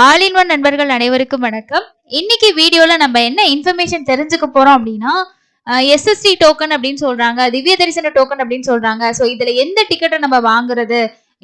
All in one நண்பர்கள் அனைவருக்கும் வணக்கம். இன்னைக்கு வீடியோல நம்ம என்ன இன்ஃபர்மேஷன் தெரிஞ்சுக்க போறோம் அப்படின்னா, எஸ்எஸ்டி டோக்கன் அப்படின்னு சொல்றாங்க, திவ்ய தரிசன டோக்கன் அப்படின்னு சொல்றாங்க. ஸோ இதுல எந்த டிக்கெட்டை நம்ம வாங்குறது,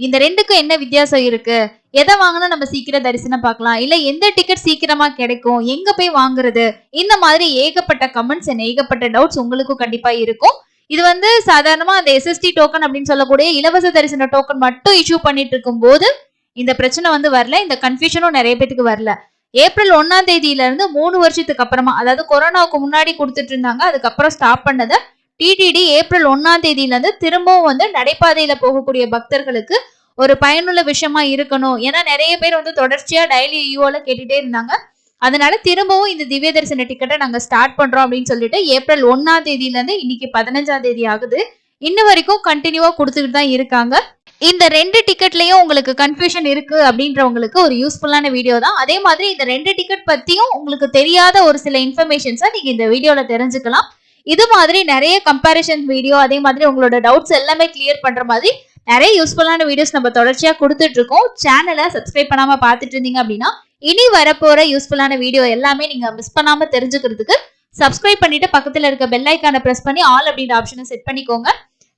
இந்த ரெண்டுக்கும் என்ன வித்தியாசம் இருக்கு, எதை வாங்கினா நம்ம சீக்கிரம் தரிசனம் பார்க்கலாம், இல்ல எந்த டிக்கெட் சீக்கிரமா கிடைக்கும், எங்க போய் வாங்குறது, இந்த மாதிரி ஏகப்பட்ட கமெண்ட்ஸ் ஏகப்பட்ட டவுட்ஸ் உங்களுக்கும் கண்டிப்பா இருக்கும். இது சாதாரணமா அந்த எஸ்எஸ்டி டோக்கன் அப்படின்னு சொல்லக்கூடிய இலவச தரிசன டோக்கன் மட்டும் இஷ்யூ பண்ணிட்டு இருக்கும் போது இந்த பிரச்சனை வரல. இந்த கன்ஃபியூஷனும் நிறைய பேருக்கு வரல. ஏப்ரல் 1ஆம் தேதியில இருந்து 3 வருஷத்துக்கு அப்புறமா, அதாவது கொரோனாவுக்கு முன்னாடி கொடுத்துட்டு இருந்தாங்க, அதுக்கப்புறம் ஸ்டாப் பண்ணத டிடிடி ஏப்ரல் 1ஆம் தேதியில இருந்து திரும்பவும் நடைபாதையில போகக்கூடிய பக்தர்களுக்கு ஒரு பயனுள்ள விஷயமா இருக்கணும். ஏன்னா நிறைய பேர் தொடர்ச்சியா டெய்லி யூஓல கேட்டுட்டே இருந்தாங்க. அதனால திரும்பவும் இந்த திவ்ய தரிசன டிக்கெட்டை நாங்க ஸ்டார்ட் பண்றோம் அப்படின்னு சொல்லிட்டு ஏப்ரல் 1ஆம் தேதியில இருந்து இன்னைக்கு 15ஆம் தேதி ஆகுது. இன்ன வரைக்கும் கண்டினியூவா கொடுத்துட்டு தான் இருக்காங்க. இந்த 2 டிக்கெட்லயும் உங்களுக்கு கன்ஃபியூஷன் இருக்கு அப்படின்றவங்களுக்கு ஒரு யூஸ்ஃபுல்லான வீடியோ தான். அதே மாதிரி இந்த 2 டிக்கெட் பத்தியும் உங்களுக்கு தெரியாத ஒரு சில இன்ஃபர்மேஷன்ஸை நீங்க இந்த வீடியோல தெரிஞ்சுக்கலாம். இது மாதிரி நிறைய கம்பேரிசன் வீடியோ, அதே மாதிரி உங்களோட டவுட்ஸ் எல்லாமே கிளியர் பண்ற மாதிரி நிறைய யூஸ்ஃபுல்லான வீடியோஸ் நம்ம தொடர்ச்சியா கொடுத்துட்டு இருக்கோம். சேனலை சப்ஸ்கிரைப் பண்ணாம பார்த்துட்டு இருந்தீங்க அப்படின்னா இனி வரப்போற யூஸ்ஃபுல்லான வீடியோ எல்லாமே நீங்க மிஸ் பண்ணாம தெரிஞ்சுக்கிறதுக்கு சப்ஸ்கிரைப் பண்ணிட்டு பக்கத்துல இருக்க பெல் ஐக்கானை பிரஸ் பண்ணி ஆல் அப்படின்ற ஆப்ஷனை செட் பண்ணிக்கோங்க.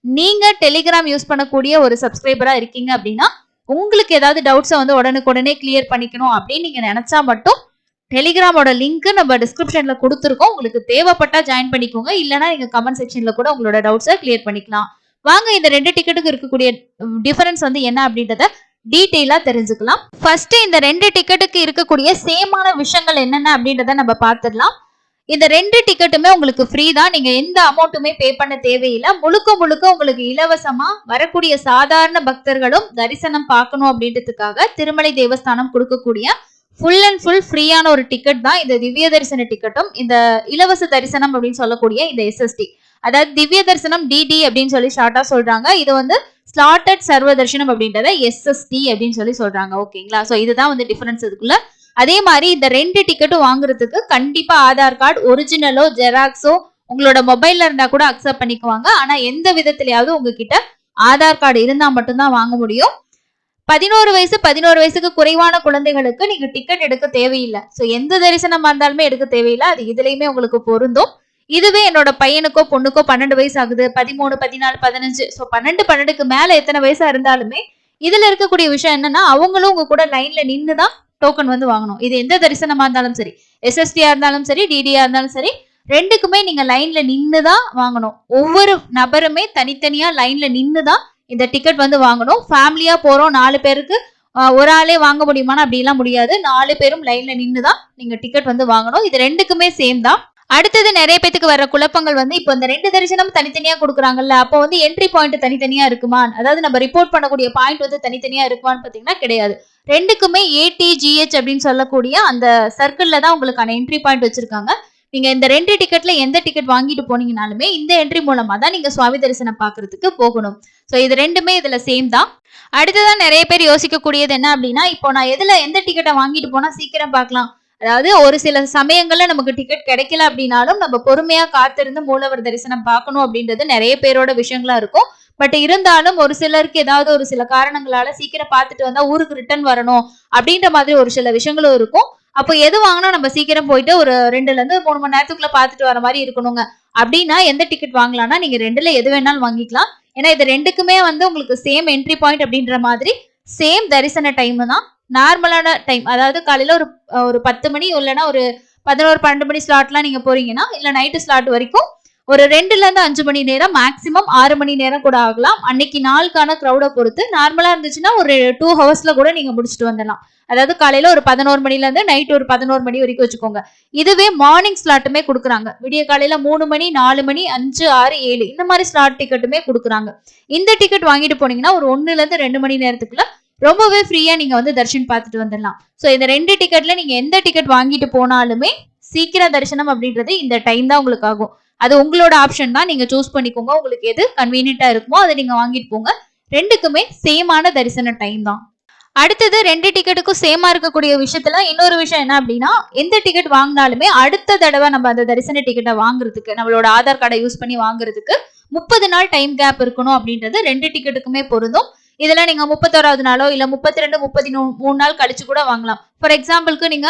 நீங்க டெலிகிராம் யூஸ் பண்ணக்கூடிய ஒரு சப்ஸ்கிரைபரா இருக்கீங்க அப்படின்னா உங்களுக்கு ஏதாவது டவுட்ஸை உடனுக்குடனே கிளியர் பண்ணிக்கணும் அப்படின்னு நீங்க நினைச்சா மட்டும் டெலிகிராமோட லிங்க் நம்ம டிஸ்கிரிப்ஷன்ல கொடுத்துருக்கோம். உங்களுக்கு தேவைப்பட்டா ஜாயின் பண்ணிக்கோங்க, இல்லைன்னா நீங்க கமெண்ட் செக்ஷன்ல கூட உங்களோட டவுட்ஸை கிளியர் பண்ணிக்கலாம். வாங்க இந்த 2 டிக்கெட்டுக்கு இருக்கக்கூடிய டிஃபரன்ஸ் என்ன அப்படின்றத டீட்டெயிலா தெரிஞ்சுக்கலாம். ஃபர்ஸ்ட் இந்த 2 டிக்கெட்டுக்கு இருக்கக்கூடிய சேமான விஷயங்கள் என்னென்ன அப்படின்றத நம்ம பார்த்துடலாம். இந்த 2 டிக்கெட்டுமே உங்களுக்கு ஃப்ரீ தான். நீங்க எந்த அமௌண்ட்டுமே பே பண்ண தேவையில்லை. முழுக்க முழுக்க உங்களுக்கு இலவசமா வரக்கூடிய சாதாரண பக்தர்களும் தரிசனம் பார்க்கணும் அப்படின்றதுக்காக திருமலை தேவஸ்தானம் கொடுக்கக்கூடிய ஃபுல் அண்ட் ஃபுல் ஃப்ரீயான ஒரு டிக்கெட் தான் இந்த திவ்ய தரிசன டிக்கெட்டும் இந்த இலவச தரிசனம் அப்படின்னு சொல்லக்கூடிய இந்த எஸ்எஸ்டி. அதாவது திவ்ய தரிசனம் டிடி அப்படின்னு சொல்லி ஷார்ட்டா சொல்றாங்க. இது ஸ்லாட்டட் சர்வ தரிசனம் அப்படின்றத எஸ்எஸ்டி அப்படின்னு சொல்லி சொல்றாங்க. ஓகேங்களா? ஸோ இதுதான் டிஃபரன்ஸ் இதுக்குள்ள. அதே மாதிரி இந்த 2 டிக்கெட்டும் வாங்குறதுக்கு கண்டிப்பா ஆதார் கார்டு ஒரிஜினலோ ஜெராக்ஸோ உங்களோட மொபைல்ல இருந்தா கூட அக்செப்ட் பண்ணிக்குவாங்க. ஆனா எந்த விதத்திலயாவது உங்ககிட்ட ஆதார் கார்டு இருந்தா மட்டும்தான் வாங்க முடியும். 11 வயசுக்கு குறைவான குழந்தைகளுக்கு நீங்க டிக்கெட் எடுக்க தேவையில்லை. ஸோ எந்த தரிசனமா இருந்தாலுமே எடுக்க தேவையில்லை. அது இதுலயுமே உங்களுக்கு பொருந்தும். இதுவே என்னோட பையனுக்கோ பொண்ணுக்கோ 12 வயசு ஆகுது, 13, 14, 15, ஸோ 12க்கு மேல எத்தனை வயசா இருந்தாலுமே இதுல இருக்கக்கூடிய விஷயம் என்னன்னா அவங்களும் உங்க கூட லைன்ல நின்னுதான் டோக்கன் வாங்கணும். இது எந்த தரிசனமா இருந்தாலும் சரி, எஸ்எஸ்டியா இருந்தாலும் சரி, டிடியா இருந்தாலும் சரி, ரெண்டுக்குமே நீங்க லைன்ல நின்னுதான் வாங்கணும். ஒவ்வொரு நபருமே தனித்தனியா லைன்ல நின்னுதான் இந்த டிக்கெட் வாங்கணும். ஃபேமிலியா போறோம் 4 பேருக்கு ஒரு ஆளே வாங்க முடியுமானா அப்படி எல்லாம் முடியாது. 4 பேரும் லைன்ல நின்னுதான் நீங்க டிக்கெட் வாங்கணும். இது ரெண்டுக்குமே சேம் தான். அடுத்தது நிறைய பேத்துக்கு வர குழப்பங்கள் இப்போ இந்த 2 தரிசனம் தனித்தனியா கொடுக்குறாங்கல்ல, அப்போ என்ட்ரி பாயிண்ட் தனித்தனியா இருக்குமா, அதாவது நம்ம ரிப்போர்ட் பண்ணக்கூடிய பாயிண்ட் தனித்தனியா இருக்குமான்னு பாத்தீங்கன்னா கிடையாது. ரெண்டுக்குமே ஏடிஜிஹெச் அப்படின்னு சொல்லக்கூடிய அந்த சர்க்கிள்ல தான் உங்களுக்கான என்ட்ரி பாயிண்ட் வச்சிருக்காங்க. நீங்க இந்த 2 டிக்கெட்ல எந்த டிக்கெட் வாங்கிட்டு போனீங்கனாலுமே இந்த என்ட்ரி மூலமா தான் நீங்க சுவாமி தரிசனம் பாக்குறதுக்கு போகணும். ஸோ இது ரெண்டுமே இதுல சேம் தான். அடுத்ததான் நிறைய பேர் யோசிக்கக்கூடியது என்ன அப்படின்னா, இப்போ நான் எந்த டிக்கெட்டை வாங்கிட்டு போனா சீக்கிரம் பார்க்கலாம், அதாவது ஒரு சில சமயங்கள்ல நமக்கு டிக்கெட் கிடைக்கல அப்படின்னாலும் நம்ம பொறுமையா காத்திருந்து மூலவர் தரிசனம் பார்க்கணும் அப்படின்றது நிறைய பேரோட விஷயங்களா இருக்கும். பட் இருந்தாலும் ஒரு சிலருக்கு ஏதாவது ஒரு சில காரணங்களால சீக்கிரம் பார்த்துட்டு வந்தா ஊருக்கு ரிட்டர்ன் வரணும் அப்படின்ற மாதிரி ஒரு சில விஷயங்களும் இருக்கும். அப்போ எது வாங்கினா நம்ம சீக்கிரம் போயிட்டு ஒரு 2ல இருந்து 3 மணி நேரத்துக்குள்ள பார்த்துட்டு வர மாதிரி இருக்கணுங்க அப்படின்னா எந்த டிக்கெட் வாங்கலாம்னா நீங்க 2ல எது வேணாலும் வாங்கிக்கலாம். ஏன்னா இது ரெண்டுக்குமே உங்களுக்கு சேம் என்ட்ரி பாயிண்ட் அப்படின்ற மாதிரி சேம் தரிசன டைம் தான். நார்மலான டைம், அதாவது காலையில ஒரு 10 மணி இல்லைன்னா ஒரு 11, 12 மணி ஸ்லாட்லாம் நீங்க போறீங்கன்னா, இல்ல நைட்டு ஸ்லாட் வரைக்கும் ஒரு 2ல இருந்து 5 மணி நேரம், மேக்சிமம் 6 மணி நேரம் கூட ஆகலாம். அன்னைக்கு நாளுக்கான க்ரௌட பொறுத்து. நார்மலா இருந்துச்சுன்னா ஒரு 2 ஹவர்ஸ்ல கூட நீங்க முடிச்சுட்டு வந்துடலாம். அதாவது காலையில ஒரு 11 மணில இருந்து நைட் ஒரு 11 மணி வரைக்கும் வச்சுக்கோங்க. இதுவே மார்னிங் ஸ்லாட்டுமே கொடுக்குறாங்க. விடிய காலையில 3 மணி, 4 மணி, 5, 6, 7 இந்த மாதிரி ஸ்லாட் டிக்கெட்டுமே கொடுக்குறாங்க. இந்த டிக்கெட் வாங்கிட்டு போனீங்கன்னா ஒரு 1ல இருந்து 2 மணி நேரத்துக்குள்ள ரொம்பவே ஃப்ரீயா நீங்க தரிசனம் பார்த்துட்டு வந்துடலாம். ஸோ இந்த 2 டிக்கெட்ல நீங்க எந்த டிக்கெட் வாங்கிட்டு போனாலுமே சீக்கிரம் தரிசனம் அப்படின்றது இந்த டைம் தான் உங்களுக்கு ஆகும். அது உங்களோட ஆப்ஷன் தான், நீங்க சூஸ் பண்ணிக்கோங்க. உங்களுக்கு எது கன்வீனியன்ட்டா இருக்குமோ அதை நீங்க வாங்கிட்டு போங்க. ரெண்டுக்குமே சேமான தரிசன டைம் தான். அடுத்தது 2 டிக்கெட்டுக்கும் சேமா இருக்கக்கூடிய விஷயத்துல இன்னொரு விஷயம் என்ன அப்படின்னா, எந்த டிக்கெட் வாங்கினாலுமே அடுத்த தடவை நம்ம அந்த தரிசன டிக்கெட்டை வாங்குறதுக்கு நம்மளோட ஆதார் கார்டை யூஸ் பண்ணி வாங்குறதுக்கு 30 நாள் டைம் கேப் இருக்கணும் அப்படின்றது 2 டிக்கெட்டுக்குமே பொருந்தும். இதெல்லாம் நீங்க 31வது நாளோ இல்ல 32, 33 நாள் கழிச்சு கூட வாங்கலாம். ஃபார் எக்ஸாம்பிளுக்கு நீங்க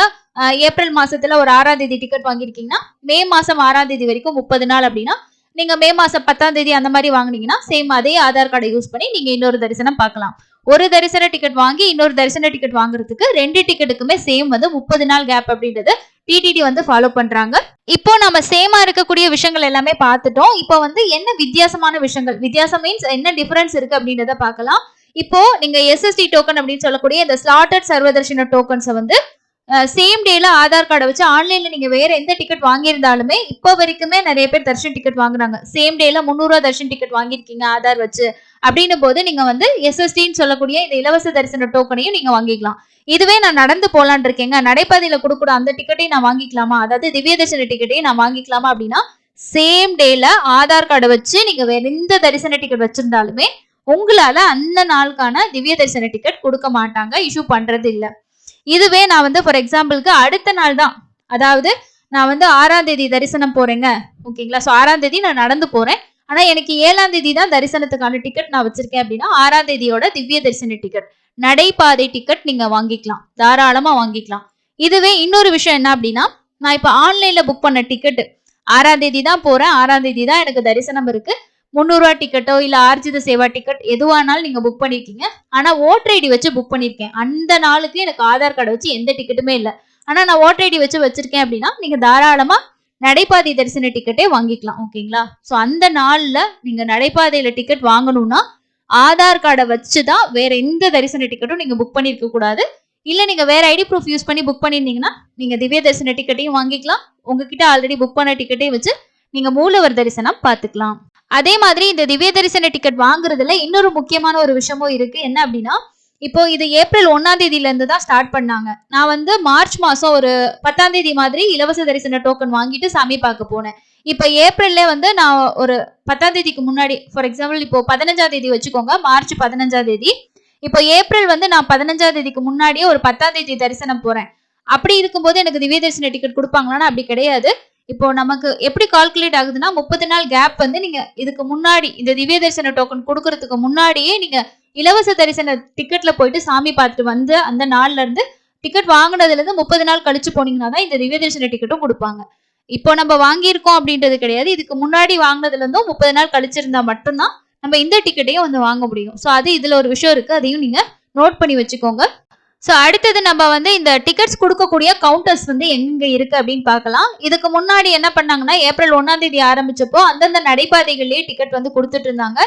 ஏப்ரல் மாசத்துல ஒரு 6ஆம் தேதி டிக்கெட் வாங்கியிருக்கீங்கன்னா மே மாசம் 6ஆம் தேதி வரைக்கும் 30 நாள் அப்படின்னா நீங்க மே மாசம் 10ஆம் தேதி அந்த மாதிரி வாங்குனீங்கன்னா சேம் அதே ஆதார் கார்டை யூஸ் பண்ணி நீங்க இன்னொரு தரிசனம் பார்க்கலாம். ஒரு தரிசன டிக்கெட் வாங்கி இன்னொரு தரிசன டிக்கெட் வாங்குறதுக்கு 2 டிக்கெட்டுக்குமே சேம் வந்து 30 நாள் கேப் அப்படின்றது டிடிடி வந்து ஃபாலோ பண்றாங்க. இப்போ நம்ம சேமா இருக்கக்கூடிய விஷயங்கள் எல்லாமே பார்த்துட்டோம். இப்போ வந்து என்ன வித்தியாசமான விஷயங்கள், வித்தியாசம் மீன்ஸ் என்ன டிஃபரன்ஸ் இருக்கு அப்படின்றத பார்க்கலாம். இப்போ நீங்க எஸ்எஸ்டி டோக்கன் அப்படின்னு சொல்லக்கூடிய இந்த ஸ்லாட்டட் சர்வதர்ஷன டோக்கன்ஸை வந்து சேம் டேல ஆதார் கார்டை வச்சு ஆன்லைன்ல நீங்க வேற எந்த டிக்கெட் வாங்கியிருந்தாலுமே இப்போ வரைக்குமே நிறைய பேர் தர்ஷன் டிக்கெட் வாங்குறாங்க. சேம் டேல 300 ரூபா தர்ஷன் டிக்கெட் வாங்கியிருக்கீங்க ஆதார் வச்சு அப்படின்னும் போது நீங்க வந்து எஸ்எஸ்டின்னு சொல்லக்கூடிய இந்த இலவச தரிசன டோக்கனையும் நீங்க வாங்கிக்கலாம். இதுவே நான் நடந்து போலான் இருக்கேங்க, நடைபாதையில கொடுக்கூட அந்த டிக்கெட்டையும் நான் வாங்கிக்கலாமா, அதாவது திவ்ய தரிசன டிக்கெட்டையும் நான் வாங்கிக்கலாமா அப்படின்னா சேம் டேல ஆதார் கார்டை வச்சு நீங்க வேற எந்த தரிசன டிக்கெட் வச்சிருந்தாலுமே உங்களால அந்த நாளுக்கான திவ்ய தரிசன டிக்கெட் கொடுக்க மாட்டாங்க, இஷ்யூ பண்றது இல்லை. இதுவே நான் வந்து ஃபார் எக்ஸாம்பிளுக்கு அடுத்த நாள் தான், அதாவது நான் வந்து 6ஆம் தேதி தரிசனம் போறேங்க, ஓகேங்களா. ஸோ 6ஆம் தேதி நான் நடந்து போறேன், ஆனா எனக்கு 7ஆம் தேதி தான் தரிசனத்துக்கான டிக்கெட் நான் வச்சிருக்கேன் அப்படின்னா 6ஆம் தேதியோட திவ்ய தரிசன டிக்கெட், நடைபாதை டிக்கெட் நீங்க வாங்கிக்கலாம், தாராளமா வாங்கிக்கலாம். இதுவே இன்னொரு விஷயம் என்ன அப்படின்னா, நான் இப்போ ஆன்லைன்ல புக் பண்ண டிக்கெட் 6ஆம் தேதி தான் போறேன், 6ஆம் தேதி தான் எனக்கு தரிசனம் இருக்கு, 300 ரூபா டிக்கெட்டோ இல்ல ஆர்ஜித சேவா டிக்கெட் எதுவானாலும் நீங்க புக் பண்ணிருக்கீங்க, ஆனா ஓட்டர் ஐடி வச்சு புக் பண்ணிருக்கேன், அந்த நாளுக்கு எனக்கு ஆதார் கார்டை வச்சு எந்த டிக்கெட்டுமே இல்லை, ஆனா நான் ஓட்டர் ஐடி வச்சு வச்சிருக்கேன் அப்படின்னா நீங்க தாராளமா நடைபாதை தரிசன டிக்கெட்டே வாங்கிக்கலாம், ஓகேங்களா. ஸோ அந்த நாள்ல நீங்க நடைபாதையில டிக்கெட் வாங்கணும்னா ஆதார் கார்டை வச்சுதான், வேற எந்த தரிசன டிக்கெட்டும் நீங்க புக் பண்ணிருக்க கூடாது. இல்ல நீங்க வேற ஐடி ப்ரூஃப் யூஸ் பண்ணி புக் பண்ணிருந்தீங்கன்னா நீங்க திவ்ய தரிசன டிக்கெட்டையும் வாங்கிக்கலாம், உங்ககிட்ட ஆல்ரெடி புக் பண்ண டிக்கெட்டையும் வச்சு நீங்க மூலவர் தரிசனம் பார்த்துக்கலாம். அதே மாதிரி இந்த திவ்ய தரிசன டிக்கெட் வாங்குறதுல இன்னொரு முக்கியமான ஒரு விஷயமும் இருக்கு. என்ன அப்படின்னா, இப்போ இது ஏப்ரல் 1ஆம் தேதியில இருந்து தான் ஸ்டார்ட் பண்ணாங்க. நான் வந்து மார்ச் மாசம் ஒரு 10ஆம் தேதி மாதிரி இலவச தரிசன டோக்கன் வாங்கிட்டு சாமி பார்க்க போனேன். இப்போ ஏப்ரல்ல வந்து நான் ஒரு 10ஆம் தேதிக்கு முன்னாடி, ஃபார் எக்ஸாம்பிள் இப்போ 15ஆம் தேதி வச்சுக்கோங்க, மார்ச் 15ஆம் தேதி. இப்போ ஏப்ரல் வந்து நான் 15ஆம் தேதிக்கு முன்னாடியே ஒரு 10ஆம் தேதி தரிசனம் போறேன். அப்படி இருக்கும்போது எனக்கு திவ்ய தரிசன டிக்கெட் கொடுப்பாங்களான்னா அப்படி கிடையாது. இப்போ நமக்கு எப்படி கால்குலேட் ஆகுதுன்னா 30 நாள் கேப் வந்து நீங்க இதுக்கு முன்னாடி இந்த திவ்ய தரிசன டோக்கன் கொடுக்கறதுக்கு முன்னாடியே நீங்க இலவச தரிசன டிக்கெட்ல போயிட்டு சாமி பார்த்துட்டு வந்து அந்த நாள்ல இருந்து டிக்கெட் வாங்கினதுல இருந்து 30 நாள் கழிச்சு போனீங்கன்னா தான் இந்த திவ்ய தரிசன டிக்கெட்டும் கொடுப்பாங்க. இப்போ நம்ம வாங்கியிருக்கோம் அப்படின்றது கிடையாது, இதுக்கு முன்னாடி வாங்கினதுல இருந்தும் 30 நாள் கழிச்சிருந்தா மட்டும்தான் நம்ம இந்த டிக்கெட்டையும் வந்து வாங்க முடியும். ஸோ அது இதுல ஒரு விஷயம் இருக்கு, அதையும் நீங்க நோட் பண்ணி வச்சுக்கோங்க. ஸோ அடுத்தது நம்ம வந்து இந்த டிக்கெட்ஸ் கொடுக்கக்கூடிய கவுண்டர்ஸ் வந்து எங்க இருக்கு அப்படின்னு பார்க்கலாம். இதுக்கு முன்னாடி என்ன பண்ணாங்கன்னா, ஏப்ரல் 1ஆம் தேதி ஆரம்பிச்சப்போ அந்தந்த நடைபாதைகள்லேயே டிக்கெட் வந்து கொடுத்துட்டு இருந்தாங்க.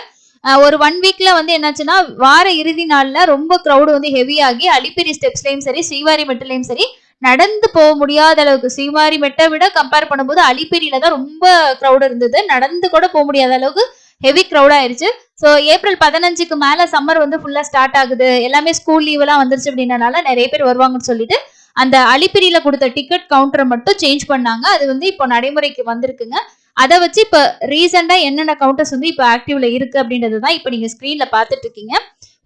ஒரு 1 வீக்ல வந்து என்னாச்சுன்னா, வார இறுதி நாள்ல ரொம்ப க்ரௌடு வந்து ஹெவியாகி அலிப்பிரி ஸ்டெப்ஸ்லையும் சரி ஸ்ரீவாரி மெட்டிலையும் சரி நடந்து போக முடியாத அளவுக்கு, ஸ்ரீவாரி மெட்டை விட கம்பேர் பண்ணும்போது அலிப்பிரியில தான் ரொம்ப க்ரௌடு இருந்தது, நடந்து கூட போக முடியாத அளவுக்கு ஹெவி க்ரௌட் ஆயிருச்சு. ஸோ ஏப்ரல் 15க்கு மேல சம்மர் வந்து ஃபுல்லா ஸ்டார்ட் ஆகுது, எல்லாமே ஸ்கூல் லீவ் எல்லாம் வந்துருச்சு அப்படின்றனால நிறைய பேர் வருவாங்கன்னு சொல்லிட்டு அந்த அலிப்பிரியில கொடுத்த டிக்கெட் கவுண்டரை மட்டும் சேஞ்ச் பண்ணாங்க. அது வந்து இப்போ நடைமுறைக்கு வந்திருக்குங்க. அதை வச்சு இப்போ ரீசெண்டா என்னென்ன கவுண்டர்ஸ் வந்து இப்போ ஆக்டிவ்ல இருக்கு அப்படின்றது தான் இப்போ நீங்க ஸ்கிரீன்ல பார்த்துட்டு இருக்கீங்க.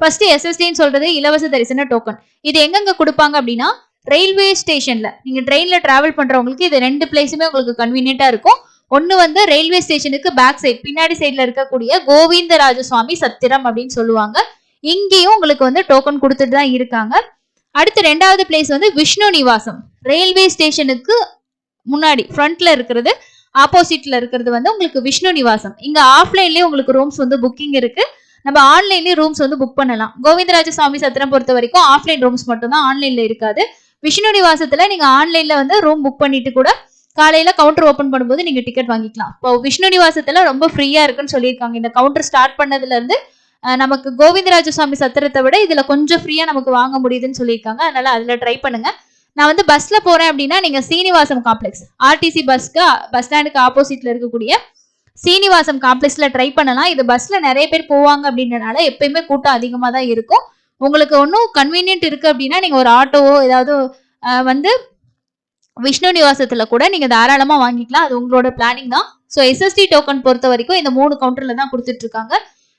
ஃபர்ஸ்ட் எஸ்எஸ்டின்னு சொல்றது இலவச தரிசன டோக்கன். இது எங்கெங்க கொடுப்பாங்க அப்படின்னா, ரயில்வே ஸ்டேஷன்ல நீங்க ட்ரெயின்ல டிராவல் பண்றவங்களுக்கு இது 2 பிளேஸுமே உங்களுக்கு கன்வீனியன்ட்டா இருக்கும். ஒன்னு வந்து ரயில்வே ஸ்டேஷனுக்கு பேக் சைட் பின்னாடி சைட்ல இருக்கக்கூடிய கோவிந்தராஜ சுவாமி சத்திரம் அப்படின்னு சொல்லுவாங்க. இங்கேயும் உங்களுக்கு வந்து டோக்கன் கொடுத்துட்டு தான் இருக்காங்க. அடுத்து 2வது பிளேஸ் வந்து விஷ்ணு நிவாசம், ரயில்வே ஸ்டேஷனுக்கு முன்னாடி ஃப்ரண்ட்ல இருக்கிறது, ஆப்போசிட்ல இருக்கிறது வந்து உங்களுக்கு விஷ்ணு நிவாசம். இங்க ஆஃப்லைன்லயே உங்களுக்கு ரூம்ஸ் வந்து புக்கிங் இருக்கு, நம்ம ஆன்லைன்லயே ரூம்ஸ் வந்து புக் பண்ணலாம். கோவிந்தராஜ சுவாமி சத்திரம் பொறுத்த வரைக்கும் ஆஃப்லைன் ரூம்ஸ் மட்டும் தான், ஆன்லைன்ல இருக்காது. விஷ்ணு நிவாசத்துல நீங்க ஆன்லைன்ல வந்து ரூம் புக் பண்ணிட்டு கூட காலையில கவுண்டர் ஓபன் பண்ணும்போது நீங்க டிக்கெட் வாங்கிக்கலாம். இப்போ விஷ்ணு நிவாசத்துல ரொம்ப ஃப்ரீயா இருக்குன்னு சொல்லியிருக்காங்க. இந்த கவுண்டர் ஸ்டார்ட் பண்ணதுல இருந்து நமக்கு கோவிந்தராஜ சுவாமி சத்திரத்தை விட இதுல கொஞ்சம் ஃப்ரீயா நமக்கு வாங்க முடியுதுன்னு சொல்லியிருக்காங்க. அதனால அதுல ட்ரை பண்ணுங்க. நான் வந்து பஸ்ல போறேன் அப்படின்னா நீங்க சீனிவாசம் காம்ப்ளெக்ஸ், ஆர்டிசி பஸ் ஸ்டாண்டுக்கு ஆப்போசிட்ல இருக்கக்கூடிய சீனிவாசம் காம்ப்ளெக்ஸ்ல ட்ரை பண்ணலாம். இது பஸ்ல நிறைய பேர் போவாங்க அப்படின்றனால எப்பயுமே கூட்டம் அதிகமா தான் இருக்கும். உங்களுக்கு ஒன்றும் கன்வீனியன்ட் இருக்கு அப்படின்னா நீங்க ஒரு ஆட்டோவோ ஏதாவது வந்து விஷ்ணு நிவாசத்துல கூட நீங்க தாராளமா வாங்கிக்கலாம், அது உங்களோட பிளானிங் தான். ஸோ எஸ்எஸ்டி டோக்கன் பொறுத்த வரைக்கும் இந்த 3 கவுண்டர்ல தான் கொடுத்துட்டு இருக்காங்க.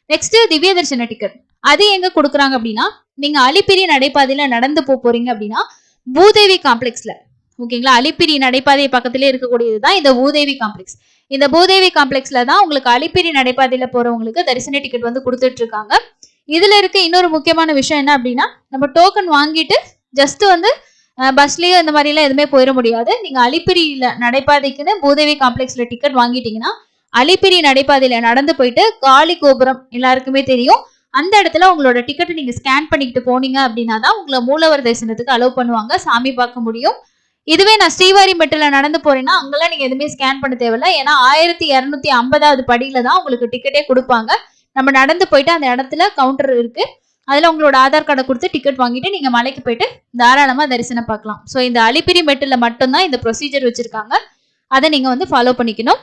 நெக்ஸ்ட் திவ்ய தரிசன டிக்கெட், அது எங்க கொடுக்குறாங்க அப்படின்னா, நீங்க அலிப்பிரி நடைபாதையில நடந்து போறீங்க அப்படின்னா பூதேவி காம்ப்ளெக்ஸ்ல, ஓகேங்களா, அலிப்பிரி நடைபாதை பக்கத்திலே இருக்கக்கூடியதுதான் இந்த பூதேவி காம்ப்ளெக்ஸ். இந்த பூதேவி காம்ப்ளெக்ஸ்ல தான் உங்களுக்கு அலிப்பிரி நடைபாதையில போறவங்களுக்கு தரிசன டிக்கெட் வந்து கொடுத்துட்டு இருக்காங்க. இதுல இருக்க இன்னொரு முக்கியமான விஷயம் என்ன அப்படின்னா, நம்ம டோக்கன் வாங்கிட்டு ஜஸ்ட் வந்து பஸ்லயோ இந்த மாதிரி எல்லாம் எதுவுமே போயிட முடியாது. நீங்க அலிப்பிரியில நடைபாதைக்குன்னு பூதேவி காம்ப்ளெக்ஸ்ல டிக்கெட் வாங்கிட்டீங்கன்னா, அலிப்பிரி நடைபாதையில நடந்து போயிட்டு காளி கோபுரம் எல்லாருக்குமே தெரியும். அந்த இடத்துல உங்களோட டிக்கெட்டை நீங்க ஸ்கேன் பண்ணிக்கிட்டு போனீங்க அப்படின்னா தான் உங்களை மூலவர் தரிசனத்துக்கு அலோவ் பண்ணுவாங்க, சாமி பார்க்க முடியும். இதுவே நான் ஸ்ரீவாரிமெட்டில நடந்து போறேன்னா அங்கெல்லாம் நீங்க எதுவுமே ஸ்கேன் பண்ண தேவையில்ல. ஏன்னா 1250வது படியில தான் உங்களுக்கு டிக்கெட்டே கொடுப்பாங்க. நம்ம நடந்து போயிட்டு அந்த இடத்துல கவுண்டர் இருக்கு. அதுல உங்களோட ஆதார் கார்டை கொடுத்து டிக்கெட் வாங்கிட்டு நீங்க மலைக்கு போயிட்டு தாராளமா தரிசனம் பார்க்கலாம். ஸோ இந்த அலிப்பிரி மெட்டில் மட்டும்தான் இந்த ப்ரொசீஜர் வச்சிருக்காங்க. அதை நீங்க வந்து ஃபாலோ பண்ணிக்கணும்.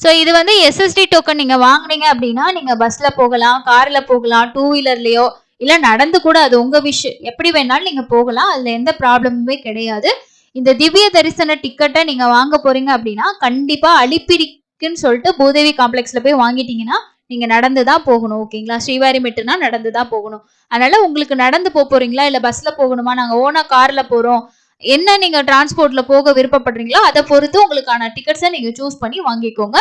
ஸோ இது வந்து எஸ்எஸ்டி டோக்கன் நீங்க வாங்குனீங்க அப்படின்னா நீங்க பஸ்ல போகலாம், கார்ல போகலாம், டூ வீலர்லயோ இல்ல நடந்து கூட, அது உங்க விஷ், எப்படி வேணாலும் நீங்க போகலாம். அதுல எந்த ப்ராப்ளமுமே கிடையாது. இந்த திவ்ய தரிசன டிக்கெட்டை நீங்க வாங்க போறீங்க அப்படின்னா கண்டிப்பா அலிப்பிரிக்குன்னு சொல்லிட்டு பூதேவி காம்ப்ளெக்ஸ்ல போய் வாங்கிட்டீங்கன்னா நீங்க நடந்து தான் போகணும். ஓகேங்களா? ஸ்ரீவாரிமெட்டுனா நடந்து தான் போகணும். அதனால உங்களுக்கு நடந்து போறீங்களா இல்ல பஸ்ல போகணுமா, நாங்க ஓனா கார்ல போறோம், என்ன நீங்க டிரான்ஸ்போர்ட்ல போக விருப்பப்படுறீங்களோ அதை பொறுத்து உங்களுக்கான டிக்கெட்ஸை நீங்க சூஸ் பண்ணி வாங்கிக்கோங்க.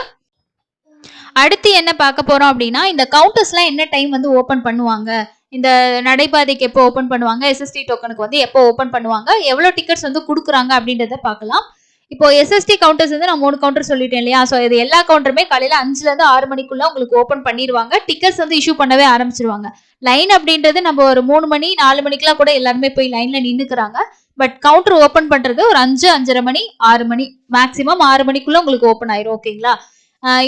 அடுத்து என்ன பார்க்க போறோம் அப்படின்னா, இந்த கவுண்டர்ஸ்லாம் என்ன டைம் வந்து ஓபன் பண்ணுவாங்க, இந்த நடைபாதைக்கு எப்போ ஓபன் பண்ணுவாங்க, எஸ்எஸ்டி டோக்கனுக்கு வந்து எப்போ ஓபன் பண்ணுவாங்க, எவ்வளவு டிக்கெட்ஸ் வந்து கொடுக்குறாங்க அப்படின்றத பார்க்கலாம். இப்போ எஸ்எஸ்டி கவுண்டர்ஸ் வந்து நான் 3 கவுண்டர் சொல்லிட்டேன் இல்லையா? ஸோ இது எல்லா கவுண்டருமே காலையில 5ல இருந்து 6 மணிக்குள்ள உங்களுக்கு ஓபன் பண்ணிடுவாங்க. டிக்கெட்ஸ் வந்து இஷ்யூ பண்ணவே ஆரம்பிச்சிருவாங்க. லைன் அப்படின்றது நம்ம ஒரு 3 மணி 4 மணிக்கெல்லாம் கூட எல்லாருமே போய் லைன்ல நின்னுக்கிறாங்க. பட் கவுண்டர் ஓபன் பண்றது ஒரு 5, 5:30 மணி, 6 மணி, மேக்சிமம் 6 மணிக்குள்ள உங்களுக்கு ஓபன் ஆயிரும். ஓகேங்களா?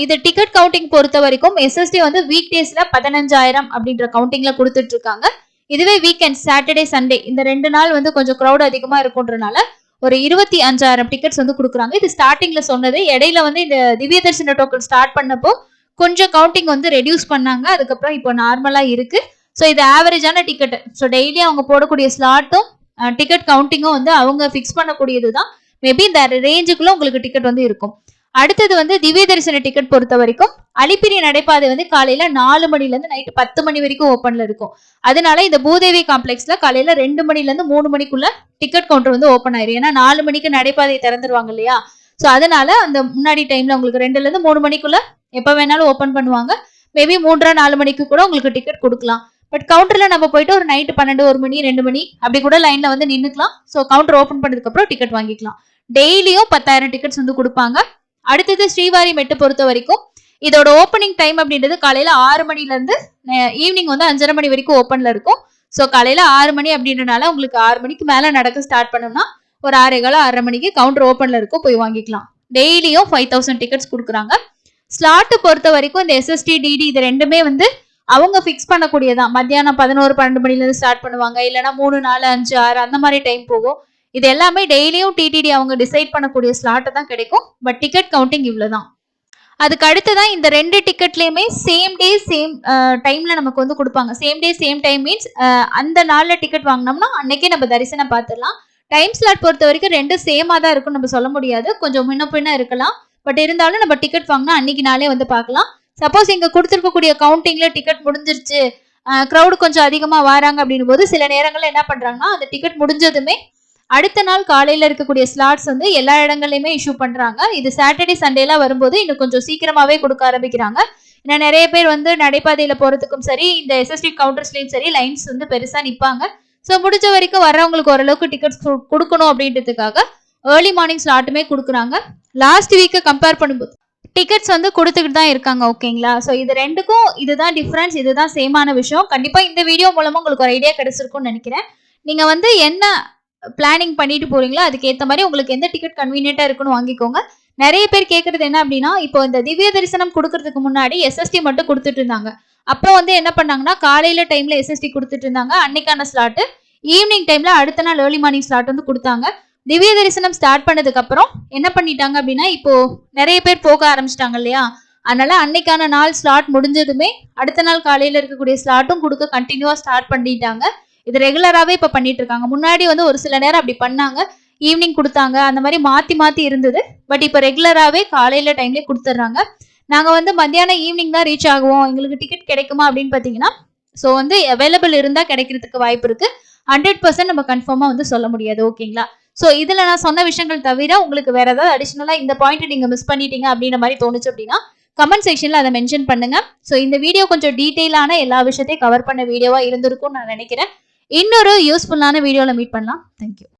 இது டிக்கெட் கவுண்டிங் பொறுத்த வரைக்கும் எஸ்எஸ்டி வந்து வீக் டேஸ்ல 15,000 அப்படின்ற கவுண்டிங்ல கொடுத்துட்டு இருக்காங்க. இதுவே வீக்கெண்ட் சாட்டர்டே சண்டே இந்த 2 நாள் வந்து கொஞ்சம் க்ரௌட் அதிகமா இருக்குன்றனால ஒரு 25,000 டிக்கெட்ஸ் வந்து கொடுக்குறாங்க. இது ஸ்டார்டிங்ல சொன்னது. இடையில வந்து இந்த திவ்ய தரிசன டோக்கன் ஸ்டார்ட் பண்ணப்போ கொஞ்சம் கவுண்டிங் வந்து ரெடியூஸ் பண்ணாங்க. அதுக்கப்புறம் இப்போ நார்மலா இருக்கு. ஸோ இது ஆவரேஜான டிக்கெட். ஸோ டெய்லி அவங்க போடக்கூடிய ஸ்லாட்டும் டிக்கெட் கவுண்டிங்கும் வந்து அவங்க ஃபிக்ஸ் பண்ணக்கூடியது தான். மேபி இந்த ரேஞ்சுக்குள்ள உங்களுக்கு டிக்கெட் வந்து இருக்கும். அடுத்தது வந்து திவ்ய தரிசன டிக்கெட் பொறுத்த வரைக்கும் அலிப்பிரி நடைபாதை வந்து காலையில 4 மணில இருந்து நைட்டு 10 மணி வரைக்கும் ஓப்பன்ல இருக்கும். அதனால இந்த பூதேவி காம்ப்ளெக்ஸ்ல காலையில 2 மணில இருந்து 3 மணிக்குள்ள டிக்கெட் கவுண்டர் வந்து ஓப்பன் ஆயிரும். ஏன்னா 4 மணிக்கு நடைபாதை திறந்துருவாங்க இல்லையா? ஸோ அதனால அந்த முன்னாடி டைம்ல உங்களுக்கு 2ல இருந்து 3 மணிக்குள்ள எப்ப வேணாலும் ஓப்பன் பண்ணுவாங்க. மேபி 3, 4 மணிக்கு கூட உங்களுக்கு டிக்கெட் கொடுக்கலாம். பட் கவுண்டர்ல நம்ம போயிட்டு ஒரு நைட்டு 12, 1 மணி, 2 மணி அப்படி கூட லைன்ல வந்து நின்னுக்கலாம். ஸோ கவுண்டர் ஓப்பன் பண்ணதுக்கு அப்புறம் டிக்கெட் வாங்கிக்கலாம். டெய்லியும் 10,000 டிக்கெட்ஸ் வந்து கொடுப்பாங்க. அடுத்தது ஸ்ரீவாரிமெட்டு பொறுத்த வரைக்கும் இதோட ஓப்பனிங் டைம் அப்படின்றது காலையில 6 மணில இருந்து ஈவினிங் வந்து 5:30 மணி வரைக்கும் ஓப்பன்ல இருக்கும். ஸோ காலையில 6 மணி அப்படின்றனால உங்களுக்கு 6 மணிக்கு மேல நடக்க ஸ்டார்ட் பண்ணோம்னா ஒரு 6:15, 6:30 மணிக்கு கவுண்டர் ஓப்பன்ல இருக்கும், போய் வாங்கிக்கலாம். டெய்லியும் 5,000 டிக்கெட்ஸ் கொடுக்குறாங்க. ஸ்லாட் பொறுத்த வரைக்கும் இந்த எஸ்எஸ்டி டிடி இது ரெண்டுமே வந்து அவங்க ஃபிக்ஸ் பண்ணக்கூடியதான். மத்தியானம் 11, 12 மணில இருந்து ஸ்டார்ட் பண்ணுவாங்க. இல்லைன்னா 3, 4, 5, 6 அந்த மாதிரி டைம் போகும். இது எல்லாமே டெய்லியும் டிடிடி அவங்க டிசைட் பண்ணக்கூடிய ஸ்லாட்டை தான் கிடைக்கும். பட் டிக்கெட் கவுண்டிங் இவ்வளவுதான். அதுக்கு அடுத்துதான் இந்த 2 டிக்கெட்லயுமே சேம் டே சேம் டைம்ல நமக்கு வந்து கொடுப்பாங்க. Same day same time means அந்த நாள்ல டிக்கெட் வாங்கினோம்னா அன்னைக்கே நம்ம தரிசனம் பார்த்துடலாம். டைம் ஸ்லாட் பொறுத்த வரைக்கும் 2 சேமா தான் இருக்கும், நம்ம சொல்ல முடியாது. கொஞ்சம் முன்ன பின்ன இருக்கலாம். பட் இருந்தாலும் நம்ம டிக்கெட் வாங்கினா அன்னைக்கு நாளே வந்து பார்க்கலாம். சப்போஸ் இங்க கொடுத்துருக்கக்கூடிய கவுண்டிங்ல டிக்கெட் முடிஞ்சிருச்சு, க்ரௌடு கொஞ்சம் அதிகமா வராங்க அப்படின்னும் போது சில நேரங்கள்ல என்ன பண்றாங்கன்னா அந்த டிக்கெட் முடிஞ்சதுமே அடுத்த நாள் காலையில இருக்கக்கூடிய ஸ்லாட்ஸ் வந்து எல்லா இடங்கள்லயுமே இஷ்யூ பண்றாங்க. இது சாட்டர்டே சண்டேலாம் வரும்போது இன்னும் கொஞ்சம் சீக்கிரமாவே கொடுக்க ஆரம்பிக்கிறாங்க. ஏன்னா நிறைய பேர் வந்து நடைபாதையில போறதுக்கும் சரி, இந்த எஸ்எஸ்டி கவுண்டர்ஸ்லயும் சரி லைன்ஸ் வந்து பெருசா நிப்பாங்க. ஸோ முடிஞ்ச வரைக்கும் வர்றவங்களுக்கு ஓரளவுக்கு டிக்கெட்ஸ் கொடுக்கணும் அப்படின்றதுக்காக ஏர்லி மார்னிங் ஸ்லாட்டுமே கொடுக்குறாங்க. லாஸ்ட் வீக்கை கம்பேர் பண்ணும்போது டிக்கெட்ஸ் வந்து கொடுத்துக்கிட்டு தான் இருக்காங்க. ஓகேங்களா? ஸோ இது ரெண்டுக்கும் இதுதான் டிஃப்ரென்ஸ், இதுதான் சேமான விஷயம். கண்டிப்பா இந்த வீடியோ மூலமா உங்களுக்கு ஒரு ஐடியா கிடைச்சிருக்கும்னு நினைக்கிறேன். நீங்க வந்து என்ன பிளானிங் பண்ணிட்டு போறீங்களோ அதுக்கேற்ற மாதிரி உங்களுக்கு எந்த டிக்கெட் கன்வீனியன்ட்டா இருக்குன்னு வாங்கிக்கோங்க. நிறைய பேர் கேட்கறது என்ன அப்படின்னா, இப்போ இந்த திவ்ய தரிசனம் கொடுக்கறதுக்கு முன்னாடி எஸ்எஸ்டி மட்டும் கொடுத்துட்டு இருந்தாங்க. அப்புறம் வந்து என்ன பண்ணாங்கன்னா காலையில டைம்ல எஸ்எஸ்டி கொடுத்துட்டு இருந்தாங்க, அன்னைக்கான ஸ்லாட்டு. ஈவினிங் டைம்ல அடுத்த நாள் ஏர்லி மார்னிங் ஸ்லாட் வந்து கொடுத்தாங்க. திவ்ய தரிசனம் ஸ்டார்ட் பண்ணதுக்கு அப்புறம் என்ன பண்ணிட்டாங்க அப்படின்னா, இப்போ நிறைய பேர் போக ஆரம்பிச்சிட்டாங்க இல்லையா? அதனால அன்னைக்கான நாள் ஸ்லாட் முடிஞ்சதுமே அடுத்த நாள் காலையில இருக்கக்கூடிய ஸ்லாட்டும் கொடுக்க கண்டினியூவா ஸ்டார்ட் பண்ணிட்டாங்க. இது ரெகுலராகவே இப்போ பண்ணிட்டு இருக்காங்க. முன்னாடி வந்து ஒரு சில நேரம் அப்படி பண்ணாங்க, ஈவினிங் கொடுத்தாங்க, அந்த மாதிரி மாற்றி மாற்றி இருந்தது. பட் இப்போ ரெகுலராகவே காலையில் டைம்லேயே கொடுத்துட்றாங்க. நாங்கள் வந்து மத்தியானம் ஈவினிங் தான் ரீச் ஆகுவோம், எங்களுக்கு டிக்கெட் கிடைக்குமா அப்படின்னு பார்த்தீங்கன்னா, ஸோ வந்து அவைலபிள் இருந்தால் கிடைக்கிறதுக்கு வாய்ப்பு இருக்குது. 100% நம்ம கன்ஃபார்மாக வந்து சொல்ல முடியாது. ஓகேங்களா? ஸோ இதில் நான் சொன்ன விஷயங்கள் தவிர உங்களுக்கு வேற ஏதாவது அடிஷ்னலாக இந்த பாயிண்ட் நீங்கள் மிஸ் பண்ணிட்டீங்க அப்படின்ற மாதிரி தோணுச்சு அப்படின்னா கமெண்ட் செக்ஷன்ல அதை மென்ஷன் பண்ணுங்க. ஸோ இந்த வீடியோ கொஞ்சம் டீட்டெயிலான எல்லா விஷயத்தையும் கவர் பண்ண வீடியோவா இருந்திருக்கும்னு நான் நினைக்கிறேன். இன்னொரு யூஸ்ஃபுல்லான வீடியோல மீட் பண்ணலாம். தேங்க்யூ.